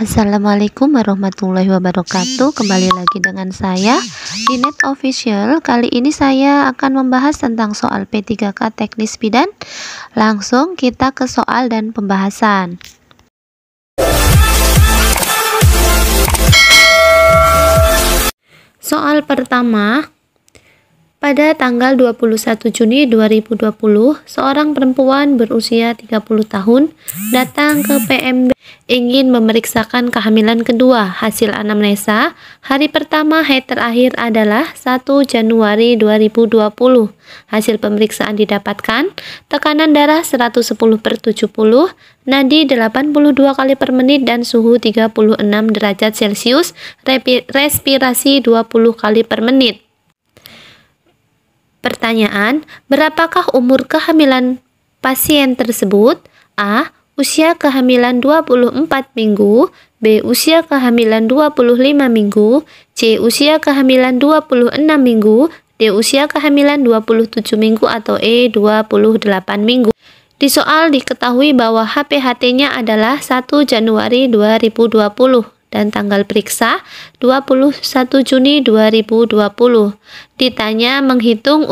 Assalamualaikum warahmatullahi wabarakatuh. Kembali lagi dengan saya di Net Official. Kali ini saya akan membahas tentang soal P3K Teknis Bidan. Langsung kita ke soal dan pembahasan. Soal pertama, pada tanggal 21 Juni 2020, seorang perempuan berusia 30 tahun datang ke PMB ingin memeriksakan kehamilan kedua. Hasil anamnesa, hari pertama haid terakhir adalah 1 Januari 2020. Hasil pemeriksaan didapatkan, tekanan darah 110/70, nadi 82 kali per menit dan suhu 36 derajat Celcius, respirasi 20 kali per menit. Pertanyaan, berapakah umur kehamilan pasien tersebut? A. Usia kehamilan 24 minggu. B. Usia kehamilan 25 minggu. C. Usia kehamilan 26 minggu. D. Usia kehamilan 27 minggu atau E. 28 minggu. Di soal diketahui bahwa HPHT-nya adalah 1 Januari 2020. Dan tanggal periksa 21 Juni 2020. Ditanya menghitung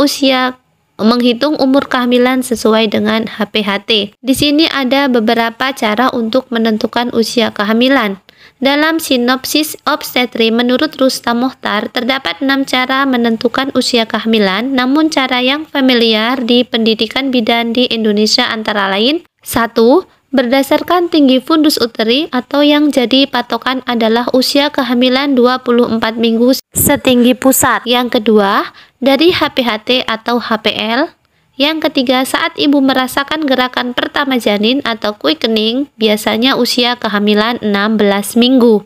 umur kehamilan sesuai dengan HPHT. Di sini ada beberapa cara untuk menentukan usia kehamilan. Dalam sinopsis obstetri menurut Rustam Mohtar, terdapat 6 cara menentukan usia kehamilan, namun cara yang familiar di pendidikan bidan di Indonesia antara lain: 1. Berdasarkan tinggi fundus uteri atau yang jadi patokan adalah usia kehamilan 24 minggu setinggi pusat. Yang kedua, dari HPHT atau HPL. Yang ketiga, saat ibu merasakan gerakan pertama janin atau quickening, biasanya usia kehamilan 16 minggu.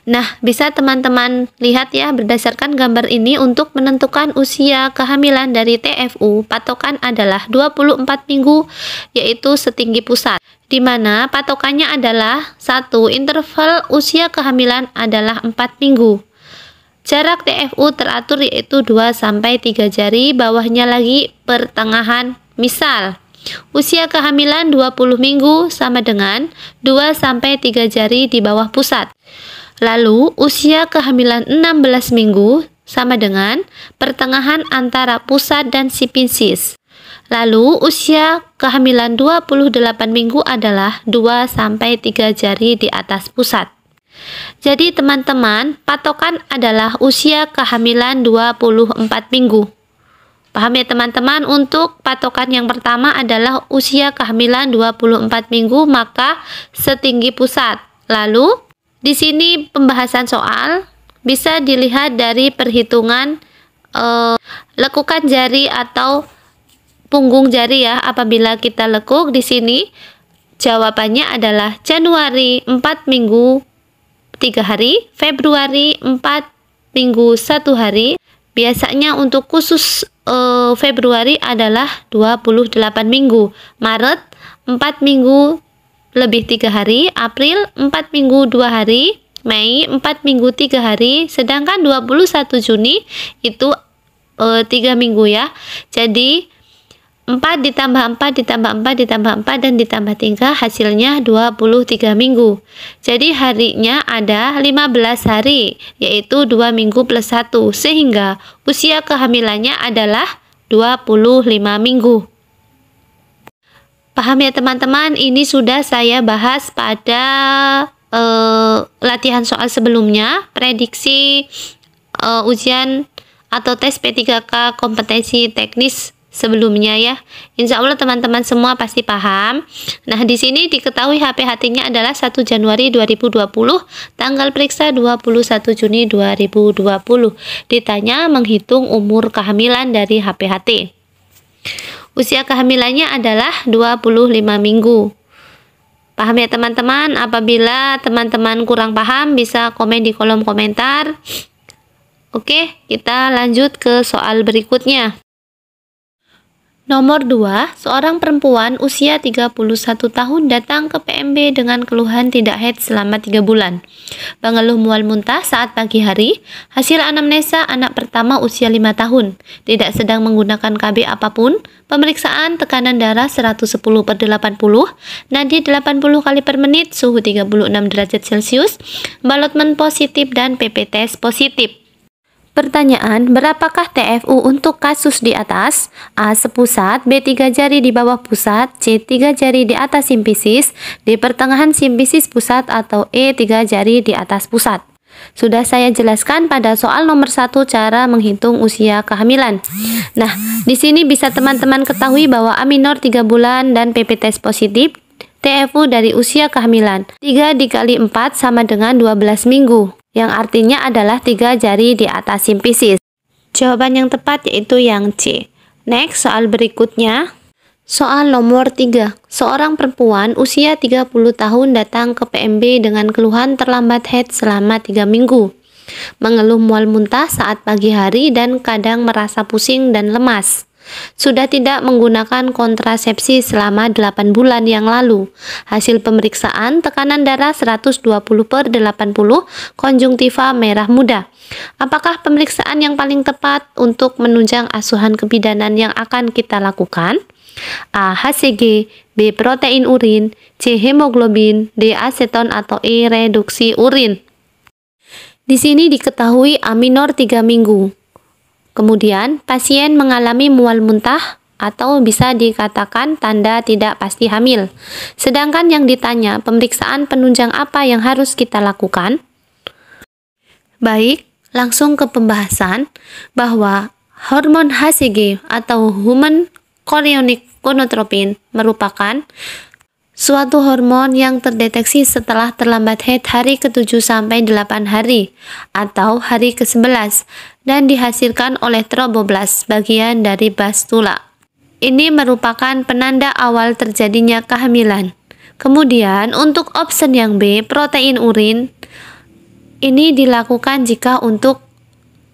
Nah, bisa teman-teman lihat ya, berdasarkan gambar ini untuk menentukan usia kehamilan dari TFU, patokan adalah 24 minggu, yaitu setinggi pusat, di mana patokannya adalah 1. Interval usia kehamilan adalah 4 minggu. Jarak TFU teratur yaitu 2-3 jari, bawahnya lagi pertengahan. Misal, usia kehamilan 20 minggu sama dengan 2-3 jari di bawah pusat. Lalu, usia kehamilan 16 minggu sama dengan pertengahan antara pusat dan sipinsis. Lalu, usia kehamilan 28 minggu adalah 2-3 jari di atas pusat. Jadi, teman-teman, patokan adalah usia kehamilan 24 minggu. Paham ya teman-teman? Untuk patokan yang pertama adalah usia kehamilan 24 minggu, maka setinggi pusat. Lalu, di sini pembahasan soal bisa dilihat dari perhitungan lekukan jari atau punggung jari ya. Apabila kita lekuk di sini, jawabannya adalah Januari 4 minggu 3 hari, Februari 4 minggu 1 hari. Biasanya untuk khusus Februari adalah 28 minggu, Maret 4 minggu lebih 3 hari, April 4 minggu 2 hari, Mei 4 minggu 3 hari, sedangkan 21 Juni itu 3 minggu ya. Jadi 4 ditambah 4 ditambah 4 ditambah 4 dan ditambah 3 hasilnya 23 minggu. Jadi harinya ada 15 hari, yaitu 2 minggu plus 1, sehingga usia kehamilannya adalah 25 minggu. Paham ya teman-teman? Ini sudah saya bahas pada latihan soal sebelumnya, prediksi ujian atau tes P3K kompetensi teknis sebelumnya ya. Insya Allah teman-teman semua pasti paham. Nah, di sini diketahui HPHT-nya adalah 1 Januari 2020, tanggal periksa 21 Juni 2020. Ditanya menghitung umur kehamilan dari HPHT. Usia kehamilannya adalah 25 minggu. Paham ya teman-teman? Apabila teman-teman kurang paham, bisa komen di kolom komentar. Oke, kita lanjut ke soal berikutnya. Nomor 2, seorang perempuan usia 31 tahun datang ke PMB dengan keluhan tidak haid selama 3 bulan. Mengeluh mual muntah saat pagi hari, hasil anamnesa anak pertama usia 5 tahun, tidak sedang menggunakan KB apapun, pemeriksaan tekanan darah 110/80, nadi 80 kali per menit, suhu 36 derajat Celcius, balotmen positif dan PP test positif. Pertanyaan, berapakah TFU untuk kasus di atas? A. Sepusat, B. 3 jari di bawah pusat, C. 3 jari di atas simpisis, D. Pertengahan simpisis pusat, atau E. 3 jari di atas pusat. Sudah saya jelaskan pada soal nomor 1 cara menghitung usia kehamilan. Nah, di sini bisa teman-teman ketahui bahwa A minor 3 bulan dan PP test positif, TFU dari usia kehamilan 3 dikali 4 sama dengan 12 minggu, yang artinya adalah 3 jari di atas simpisis. Jawaban yang tepat yaitu yang C. Next, soal berikutnya. Soal nomor 3. Seorang perempuan usia 30 tahun datang ke PMB dengan keluhan terlambat haid selama 3 minggu. Mengeluh mual muntah saat pagi hari dan kadang merasa pusing dan lemas. Sudah tidak menggunakan kontrasepsi selama 8 bulan yang lalu. Hasil pemeriksaan tekanan darah 120/80, konjungtiva merah muda. Apakah pemeriksaan yang paling tepat untuk menunjang asuhan kebidanan yang akan kita lakukan? A. HCG, B. Protein urin, C. Hemoglobin, D. Aseton, atau E. Reduksi urin. Di sini diketahui A minor 3 minggu. Kemudian, pasien mengalami mual muntah atau bisa dikatakan tanda tidak pasti hamil. Sedangkan yang ditanya, pemeriksaan penunjang apa yang harus kita lakukan? Baik, langsung ke pembahasan bahwa hormon HCG atau Human Chorionic Gonadotropin merupakan suatu hormon yang terdeteksi setelah terlambat haid hari ke-7 sampai 8 hari atau hari ke-11 dan dihasilkan oleh tromboblas bagian dari bastula. Ini merupakan penanda awal terjadinya kehamilan. Kemudian untuk option yang B, protein urin, ini dilakukan jika untuk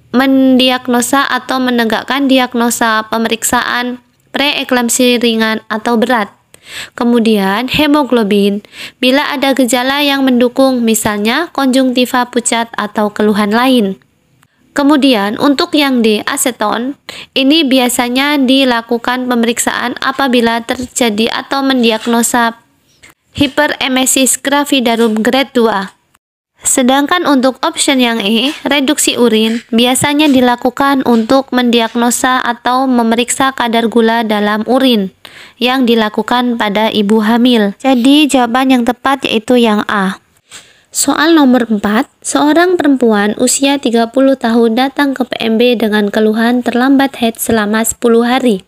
mendiagnosa atau menegakkan diagnosa pemeriksaan preeklamsi ringan atau berat. Kemudian hemoglobin, bila ada gejala yang mendukung, misalnya konjungtiva pucat atau keluhan lain. Kemudian untuk yang D, aseton, ini biasanya dilakukan pemeriksaan apabila terjadi atau mendiagnosa hiperemesis gravidarum grade 2. Sedangkan untuk option yang E, reduksi urin, biasanya dilakukan untuk mendiagnosa atau memeriksa kadar gula dalam urin yang dilakukan pada ibu hamil. Jadi jawaban yang tepat yaitu yang A. Soal nomor 4, seorang perempuan usia 30 tahun datang ke PMB dengan keluhan terlambat haid selama 10 hari.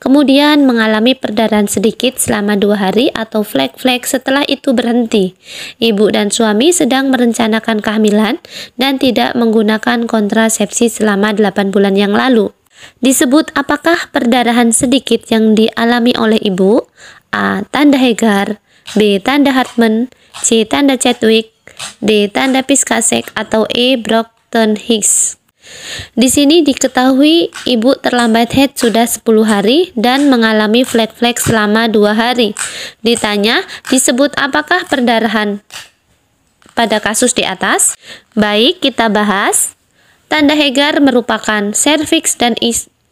Kemudian mengalami perdarahan sedikit selama 2 hari atau flek-flek setelah itu berhenti. Ibu dan suami sedang merencanakan kehamilan dan tidak menggunakan kontrasepsi selama 8 bulan yang lalu. Disebut apakah perdarahan sedikit yang dialami oleh ibu? A. Tanda Hegar, B. Tanda Hartmann, C. Tanda Chadwick, D. Tanda Piskasek, atau E. Brockton-Hicks. Di sini diketahui ibu terlambat haid sudah 10 hari dan mengalami flek-flek selama 2 hari. Ditanya, disebut apakah perdarahan pada kasus di atas? Baik, kita bahas. Tanda Hegar merupakan serviks dan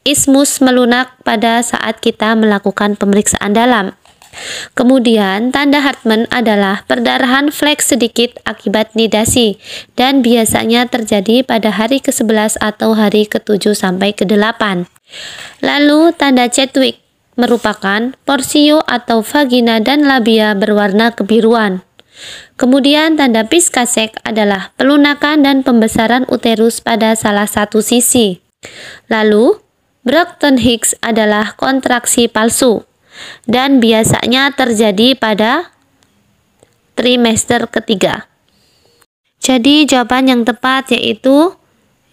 ismus melunak pada saat kita melakukan pemeriksaan dalam. Kemudian, tanda Hartmann adalah perdarahan flek sedikit akibat nidasi dan biasanya terjadi pada hari ke-11 atau hari ke-7 sampai ke-8. Lalu, tanda Chadwick merupakan porsio atau vagina dan labia berwarna kebiruan. Kemudian, tanda Piskasek adalah pelunakan dan pembesaran uterus pada salah satu sisi. Lalu, Brockton-Hicks adalah kontraksi palsu dan biasanya terjadi pada trimester ketiga. Jadi jawaban yang tepat yaitu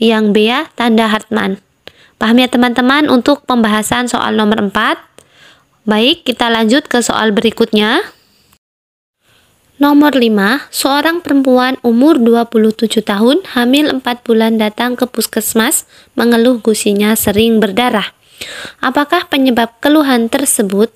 yang B ya, tanda Hartmann. Paham ya teman-teman untuk pembahasan soal nomor 4? Baik, kita lanjut ke soal berikutnya. Nomor 5, seorang perempuan umur 27 tahun, hamil 4 bulan datang ke puskesmas, mengeluh gusinya sering berdarah. Apakah penyebab keluhan tersebut?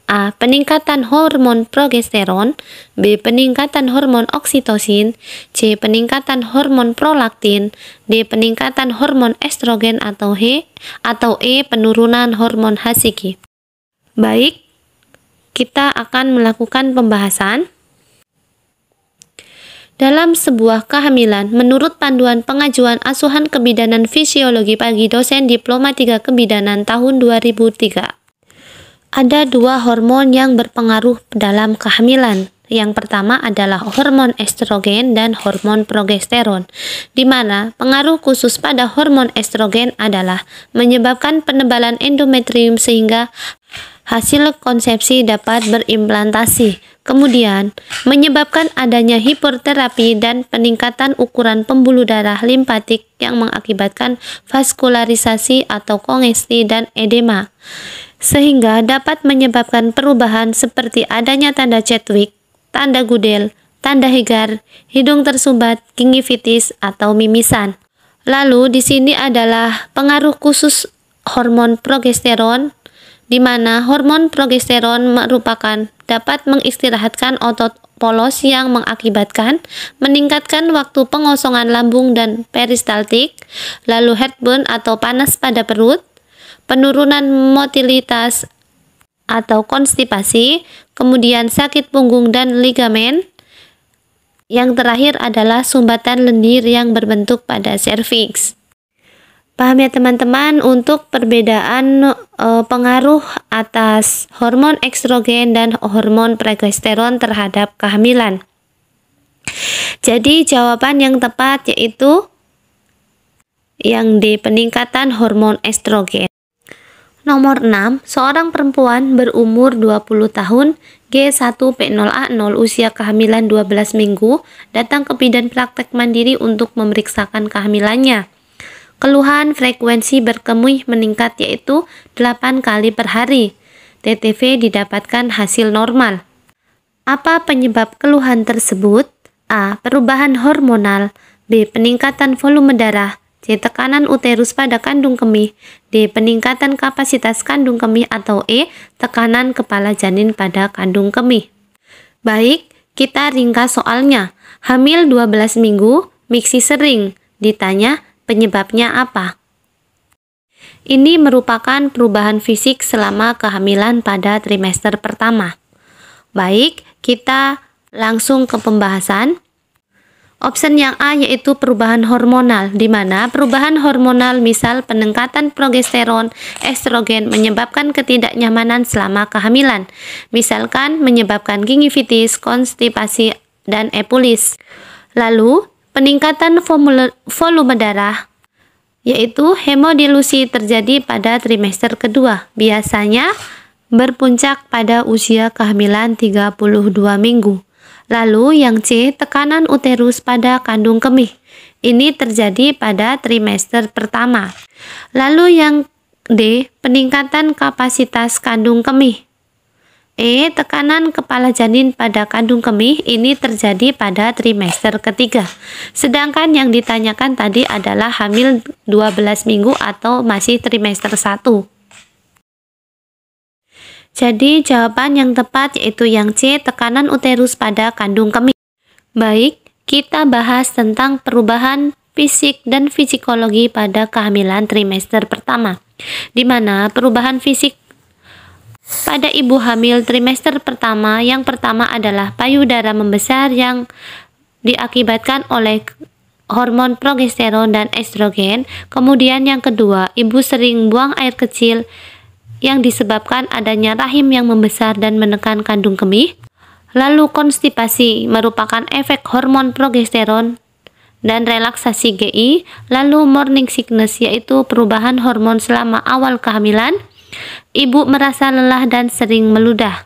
A. Peningkatan hormon progesteron, B. Peningkatan hormon oksitosin, C. Peningkatan hormon prolaktin, D. Peningkatan hormon estrogen atau E. Penurunan hormon HCG. Baik, kita akan melakukan pembahasan. Dalam sebuah kehamilan, menurut panduan pengajuan asuhan kebidanan fisiologi bagi dosen Diploma 3 Kebidanan tahun 2003. Ada dua hormon yang berpengaruh dalam kehamilan. Yang pertama adalah hormon estrogen dan hormon progesteron, di mana pengaruh khusus pada hormon estrogen adalah menyebabkan penebalan endometrium sehingga hasil konsepsi dapat berimplantasi. Kemudian, menyebabkan adanya hiperterapi dan peningkatan ukuran pembuluh darah limpatik yang mengakibatkan vaskularisasi atau kongesti dan edema, sehingga dapat menyebabkan perubahan seperti adanya tanda Chadwick, tanda Gudel, tanda Hegar, hidung tersumbat, gingivitis, atau mimisan. Lalu di sini adalah pengaruh khusus hormon progesteron, di mana hormon progesteron merupakan dapat mengistirahatkan otot polos yang mengakibatkan meningkatkan waktu pengosongan lambung dan peristaltik, lalu heartburn atau panas pada perut, penurunan motilitas atau konstipasi, kemudian sakit punggung dan ligamen. Yang terakhir adalah sumbatan lendir yang berbentuk pada serviks. Paham ya teman-teman untuk perbedaan pengaruh atas hormon estrogen dan hormon progesteron terhadap kehamilan. Jadi jawaban yang tepat yaitu yang D, peningkatan hormon estrogen. Nomor 6, seorang perempuan berumur 20 tahun, G1P0A0, usia kehamilan 12 minggu, datang ke bidan praktek mandiri untuk memeriksakan kehamilannya. Keluhan frekuensi berkemih meningkat yaitu 8 kali per hari. TTV didapatkan hasil normal. Apa penyebab keluhan tersebut? A. Perubahan hormonal, B. Peningkatan volume darah, C. Tekanan uterus pada kandung kemih, D. Peningkatan kapasitas kandung kemih, atau E. Tekanan kepala janin pada kandung kemih. Baik, kita ringkas soalnya. Hamil 12 minggu, miksi sering. Ditanya, penyebabnya apa? Ini merupakan perubahan fisik selama kehamilan pada trimester pertama. Baik, kita langsung ke pembahasan. Option yang A yaitu perubahan hormonal, di mana perubahan hormonal misal peningkatan progesteron, estrogen menyebabkan ketidaknyamanan selama kehamilan. Misalkan menyebabkan gingivitis, konstipasi, dan epulis. Lalu, peningkatan volume darah, yaitu hemodilusi terjadi pada trimester kedua, biasanya berpuncak pada usia kehamilan 32 minggu. Lalu yang C, tekanan uterus pada kandung kemih. Ini terjadi pada trimester pertama. Lalu yang D, peningkatan kapasitas kandung kemih. E, tekanan kepala janin pada kandung kemih. Ini terjadi pada trimester ketiga. Sedangkan yang ditanyakan tadi adalah hamil 12 minggu atau masih trimester 1. Jadi jawaban yang tepat yaitu yang C, tekanan uterus pada kandung kemih. Baik, kita bahas tentang perubahan fisik dan fisikologi pada kehamilan trimester pertama, di mana perubahan fisik pada ibu hamil trimester pertama, yang pertama adalah payudara membesar yang diakibatkan oleh hormon progesteron dan estrogen. Kemudian yang kedua, ibu sering buang air kecil yang disebabkan adanya rahim yang membesar dan menekan kandung kemih. Lalu konstipasi merupakan efek hormon progesteron dan relaksasi GI. Lalu morning sickness yaitu perubahan hormon selama awal kehamilan. Ibu merasa lelah dan sering meludah.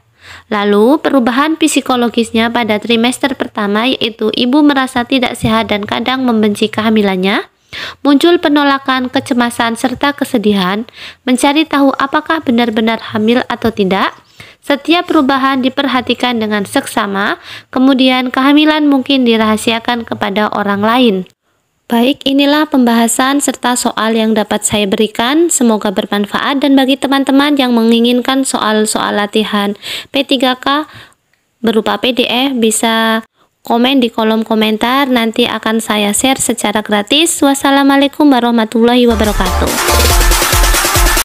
Lalu perubahan psikologisnya pada trimester pertama yaitu ibu merasa tidak sehat dan kadang membenci kehamilannya. Muncul penolakan, kecemasan, serta kesedihan, mencari tahu apakah benar-benar hamil atau tidak. Setiap perubahan diperhatikan dengan seksama, kemudian kehamilan mungkin dirahasiakan kepada orang lain. Baik, inilah pembahasan serta soal yang dapat saya berikan. Semoga bermanfaat, dan bagi teman-teman yang menginginkan soal-soal latihan P3K berupa PDF bisa komen di kolom komentar, nanti akan saya share secara gratis. Wassalamualaikum warahmatullahi wabarakatuh.